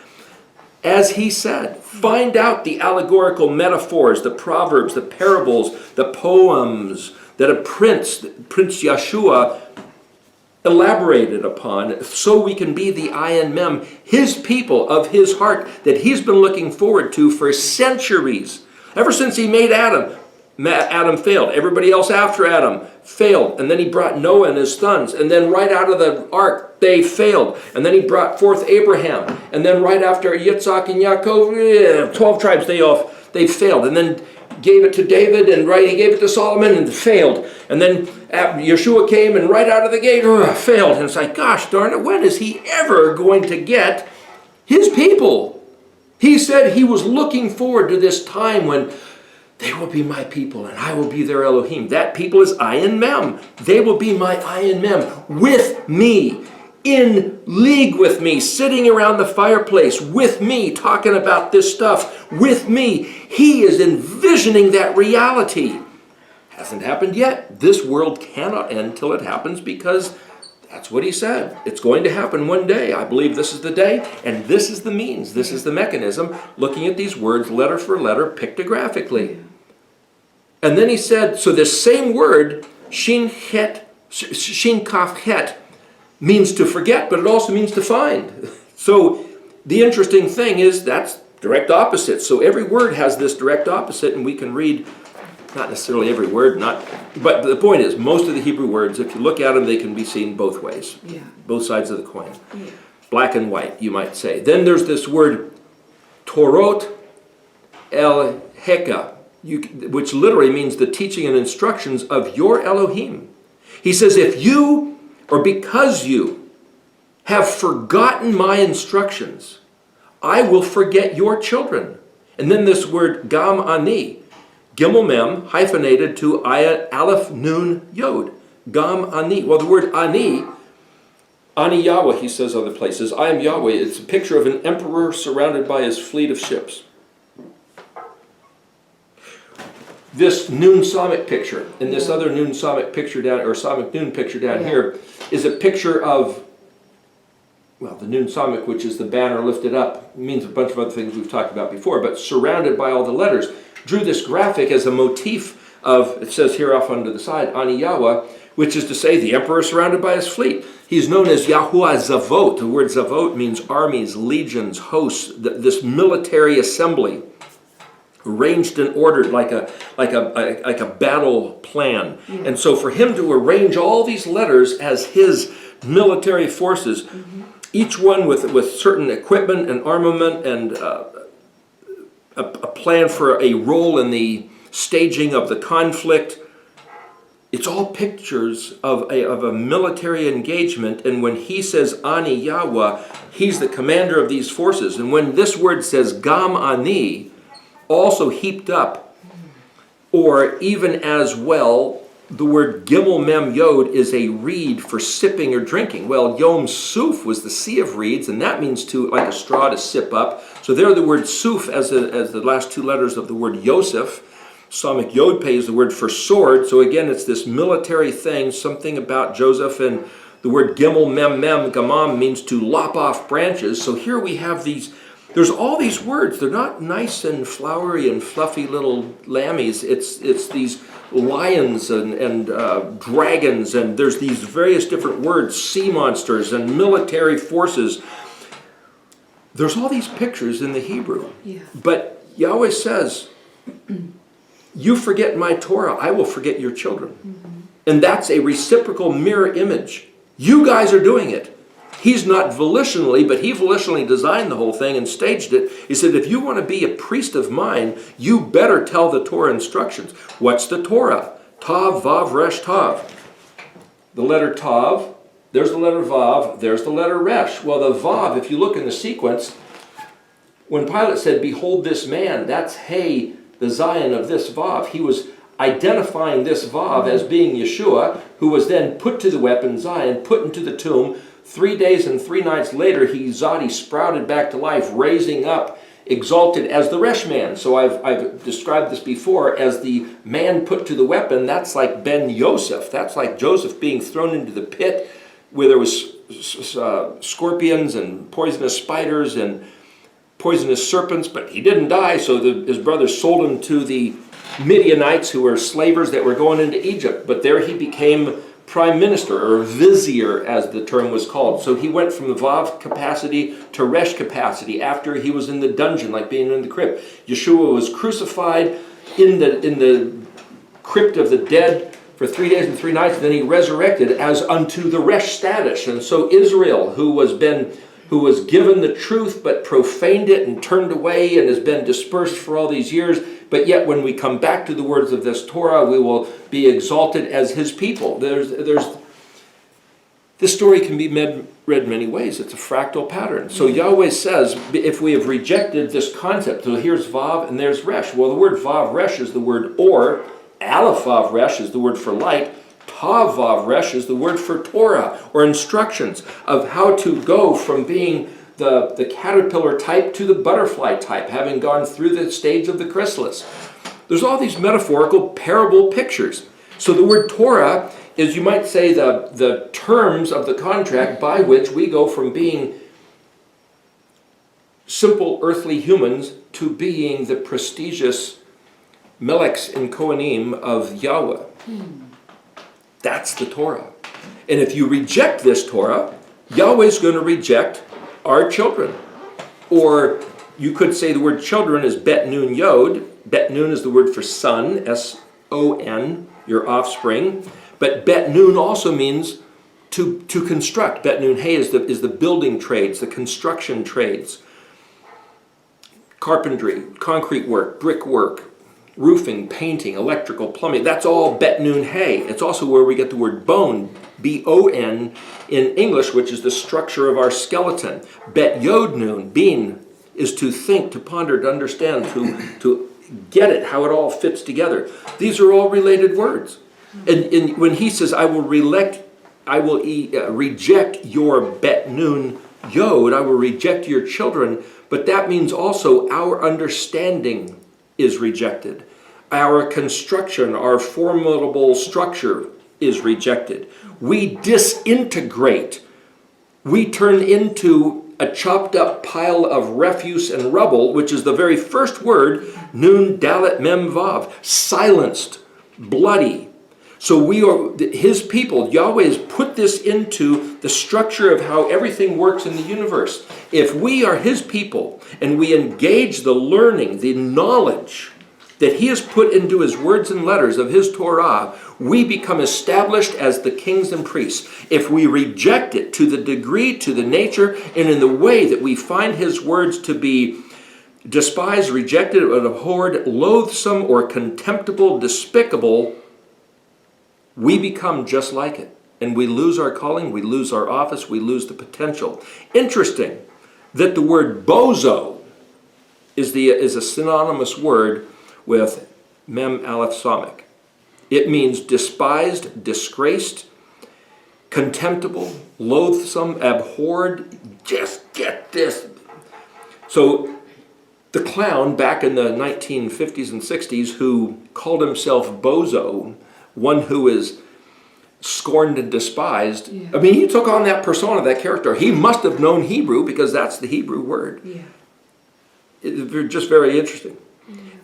as he said. Find out the allegorical metaphors, the proverbs, the parables, the poems that a prince Yeshua elaborated upon, so we can be the ayin mem, his people of his heart that he's been looking forward to for centuries. Ever since he made Adam. Adam failed. Everybody else after Adam failed. And then he brought Noah and his sons. And then right out of the ark, they failed. And then he brought forth Abraham. And then right after Yitzhak and Yaakov, 12 tribes, they failed. And then gave it to David, and he gave it to Solomon, and failed. And then Yeshua came, and right out of the gate, failed. And it's like, gosh darn it, when is he ever going to get his people? He said he was looking forward to this time when they will be my people, and I will be their Elohim. That people is ayin mem. They will be my ayin mem with me, in league with me, sitting around the fireplace with me, talking about this stuff with me. He is envisioning that reality. Hasn't happened yet. This world cannot end till it happens, because that's what he said. It's going to happen one day. I believe this is the day, and this is the means. This is the mechanism, looking at these words letter for letter, pictographically. And then he said, so this same word, shin kaf het, means to forget, but it also means to find. So the interesting thing is that's direct opposite. So every word has this direct opposite, and we can read, not necessarily every word, but the point is, most of the Hebrew words, if you look at them, they can be seen both ways. Yeah. Both sides of the coin. Yeah. Black and white, you might say. Then there's this word, Torot el Heka, which literally means the teaching and instructions of your Elohim. He says, if you, or because you, have forgotten my instructions, I will forget your children. And then this word gam ani, gimel mem, hyphenated to aleph nun yod. Gam ani. Well, the word ani Yahweh, he says other places. I am Yahweh. It's a picture of an emperor surrounded by his fleet of ships. This Nun Samic picture, and this other Nun Samic picture down, or Samic Nun picture down here, is a picture of, well, the Nun Samic, which is the banner lifted up, means a bunch of other things we've talked about before, but surrounded by all the letters. Drew this graphic as a motif of, it says here off under the side, Ani Yahweh, which is to say the emperor surrounded by his fleet. He's known as Yahuwah Zavot. The word Zavot means armies, legions, hosts, this military assembly, arranged and ordered like a battle plan. Yeah. And so for him to arrange all these letters as his military forces, each one with certain equipment and armament and a plan for a role in the staging of the conflict, it's all pictures of a military engagement. And when he says Ani Yahweh, he's the commander of these forces. And when this word says Gam Ani, also heaped up, or even as well, the word Gimel Mem Yod is a reed for sipping or drinking. Well, Yom Suf was the sea of reeds, and that means to, like a straw, to sip up. So there the word Suf as the last two letters of the word Yosef. Samic Yod Pei is the word for sword. So again, it's this military thing, something about Joseph, and the word Gimel Mem Mem Gamam means to lop off branches. So here we have these. There's all these words. They're not nice and flowery and fluffy little lammies. It's these lions and dragons, and there's these various different words, sea monsters and military forces. There's all these pictures in the Hebrew. Yeah. But Yahweh says, you forget my Torah, I will forget your children. Mm-hmm. And that's a reciprocal mirror image. You guys are doing it. He's not volitionally, but he volitionally designed the whole thing and staged it. He said, if you want to be a priest of mine, you better tell the Torah instructions. What's the Torah? Tav, Vav, Resh, Tav. The letter Tav, there's the letter Vav, there's the letter Resh. Well, the Vav, if you look in the sequence, when Pilate said, behold this man, that's Hey, the Zion of this Vav. He was identifying this Vav as being Yeshua, who was then put to the weapon, Zion, put into the tomb. 3 days and 3 nights later, he sprouted back to life, raising up, exalted as the Resh man. So I've described this before as the man put to the weapon. That's like Ben Yosef. That's like Joseph being thrown into the pit where there was scorpions and poisonous spiders and poisonous serpents, but he didn't die. So his brothers sold him to the Midianites, who were slavers that were going into Egypt. But there he became prime minister, or vizier as the term was called. So he went from the Vav capacity to Resh capacity after he was in the dungeon, like being in the crypt. Yeshua was crucified in the crypt of the dead for 3 days and 3 nights, and then he resurrected as unto the Resh status. And so Israel, who was given the truth but profaned it and turned away and has been dispersed for all these years, but yet when we come back to the words of this Torah, we will be exalted as his people. This story can be read many ways. It's a fractal pattern. So Yahweh says, if we have rejected this concept, so here's Vav and there's Resh. Well, the word Vav Resh is the word or, Aleph Vav Resh is the word for light, Tav Vav Resh is the word for Torah, or instructions of how to go from being the caterpillar type to the butterfly type, having gone through the stage of the chrysalis. There's all these metaphorical parable pictures. So the word Torah is, you might say, the terms of the contract by which we go from being simple earthly humans to being the prestigious Meleks and Kohanim of Yahweh. That's the Torah. And if you reject this Torah, Yahweh's going to reject our children. Or you could say the word children is Bet Nun Yod. Bet Nun is the word for son, S-O-N, your offspring. But Bet Nun also means to construct. Bet Nun Hey is the building trades, the construction trades. Carpentry, concrete work, brick work, roofing, painting, electrical, plumbing. That's all Bet Nun Hey. It's also where we get the word bone, B-O-N, in English, which is the structure of our skeleton. Bet Yod Nun, Bean, is to think, to ponder, to understand, to get it, how it all fits together. These are all related words. And when he says, I will reject your Bet Nun Yod, I will reject your children, but that means also our understanding is rejected. Our construction, our formidable structure is rejected. We disintegrate. We turn into a chopped up pile of refuse and rubble, which is the very first word, Nun Dalet Mem Vav, silenced, bloody. So we are his people. Yahweh has put this into the structure of how everything works in the universe. If we are his people and we engage the learning, the knowledge that he has put into his words and letters of his Torah, we become established as the kings and priests. If we reject it to the degree, to the nature, and in the way that we find his words to be despised, rejected, abhorred, loathsome, or contemptible, despicable, we become just like it. And we lose our calling, we lose our office, we lose the potential. Interesting that the word bozo is a synonymous word with Mem Aleph Samech. It means despised, disgraced, contemptible, loathsome, abhorred. Just get this. So the clown back in the 1950s and 60s who called himself bozo, one who is scorned and despised. Yeah. I mean, he took on that persona, that character. He must have known Hebrew because that's the Hebrew word. Yeah. They're just very interesting.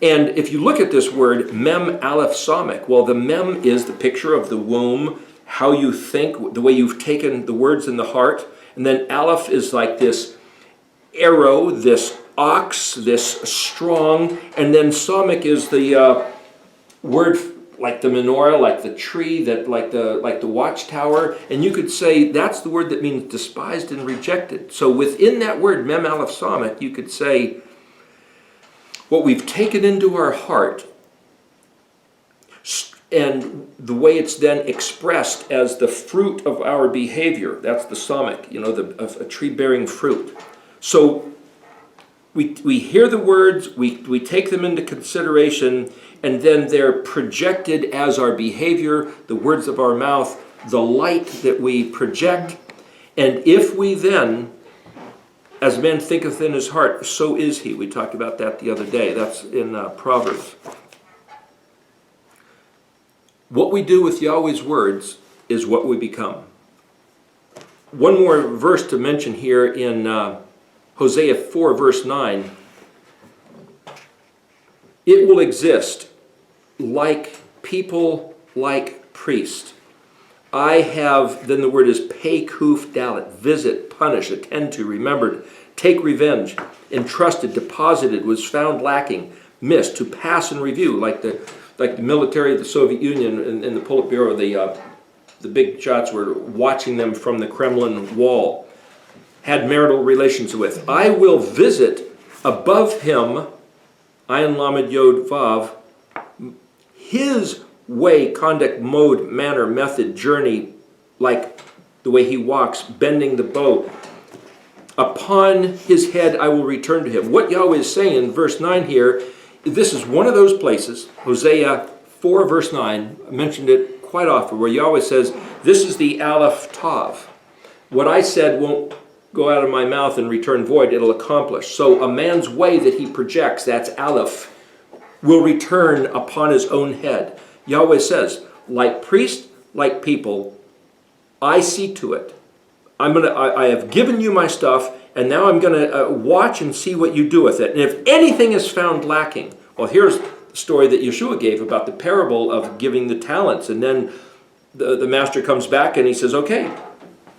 And if you look at this word, Mem Aleph Samech, well, the Mem is the picture of the womb, how you think, the way you've taken the words in the heart. And then Aleph is like this arrow, this ox, this strong. And then Samech is the word like the menorah, like the tree, that like the watchtower. And you could say that's the word that means despised and rejected. So within that word, Mem Aleph Samech, you could say what we've taken into our heart and the way it's then expressed as the fruit of our behavior. That's the Samech, a tree bearing fruit. So we hear the words, we take them into consideration, and then they're projected as our behavior, the words of our mouth, the light that we project. And if we then, as man thinketh in his heart, so is he. We talked about that the other day. That's in Proverbs. What we do with Yahweh's words is what we become. One more verse to mention here in Hosea 4, verse 9. It will exist like people, like priests. I have, then the word is pay, kuf, dalet, visit, punish, attend to, remembered, take revenge, entrusted, deposited, was found lacking, missed, to pass in review, like the military of the Soviet Union in the Politburo, the big shots were watching them from the Kremlin wall, had marital relations with. I will visit above him, Ayin Lamed Yod Vav, his way, conduct, mode, manner, method, journey, like the way he walks, bending the bow. Upon his head I will return to him. What Yahweh is saying in verse 9 here, this is one of those places, Hosea 4 verse 9, I mentioned it quite often, where Yahweh says, this is the Aleph Tav. What I said won't go out of my mouth and return void, it'll accomplish. So a man's way that he projects, that's Aleph, will return upon his own head. Yahweh says, like priest, like people, I see to it. I have given you my stuff, and now I'm going to watch and see what you do with it. And if anything is found lacking, well, here's the story that Yeshua gave about the parable of giving the talents. And then the master comes back and he says, okay,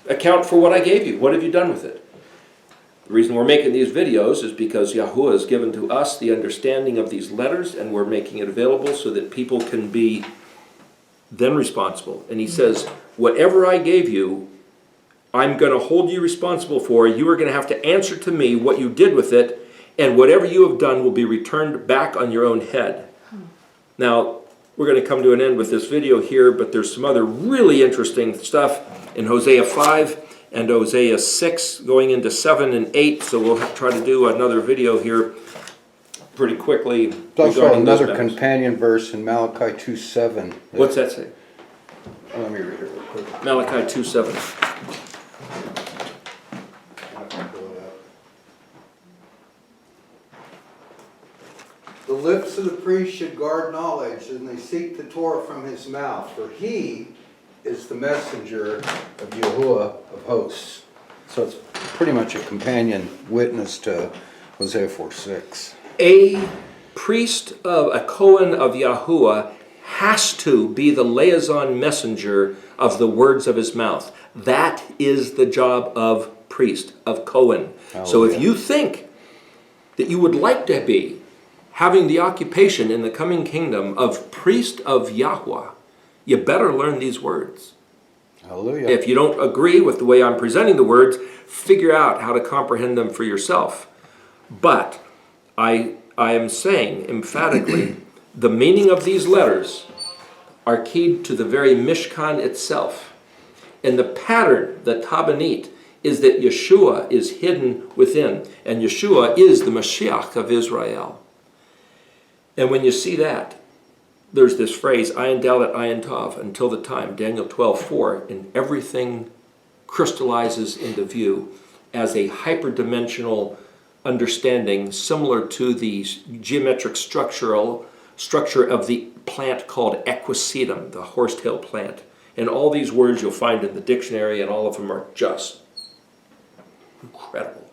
account for what I gave you. What have you done with it? The reason we're making these videos is because Yahuwah has given to us the understanding of these letters, and we're making it available so that people can be then responsible. And he says, whatever I gave you, I'm going to hold you responsible for. You are going to have to answer to me what you did with it, and whatever you have done will be returned back on your own head. Now, we're going to come to an end with this video here, but there's some other really interesting stuff in Hosea 5 and Hosea 6, going into 7 and 8, so we'll try to do another video here pretty quickly. There's also regarding those another matters. companion verse in Malachi 2:7. What's that say? Let me read it real quick. Malachi 2:7. The lips of the priest should guard knowledge, and they seek the Torah from his mouth, for he is the messenger of Yahuwah of hosts. So it's pretty much a companion witness to Hosea 4:6. A priest of a Cohen of Yahuwah has to be the liaison messenger of the words of his mouth. That is the job of priest, of Cohen. So if you think that you would like to be having the occupation in the coming kingdom of priest of Yahweh, you better learn these words. Hallelujah. If you don't agree with the way I'm presenting the words, figure out how to comprehend them for yourself. But I am saying emphatically, the meaning of these letters are keyed to the very Mishkan itself. And the pattern, the Tabanit, is that Yeshua is hidden within. And Yeshua is the Mashiach of Israel. And when you see that, there's this phrase, Ayin Dalet, Ayin Tav, until the time, Daniel 12:4, and everything crystallizes into view as a hyperdimensional understanding similar to the geometric structure of the plant called equisetum, the horsetail plant. And all these words you'll find in the dictionary, and all of them are just incredible.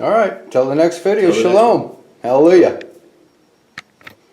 All right, till the next video, Till the next shalom. Hallelujah.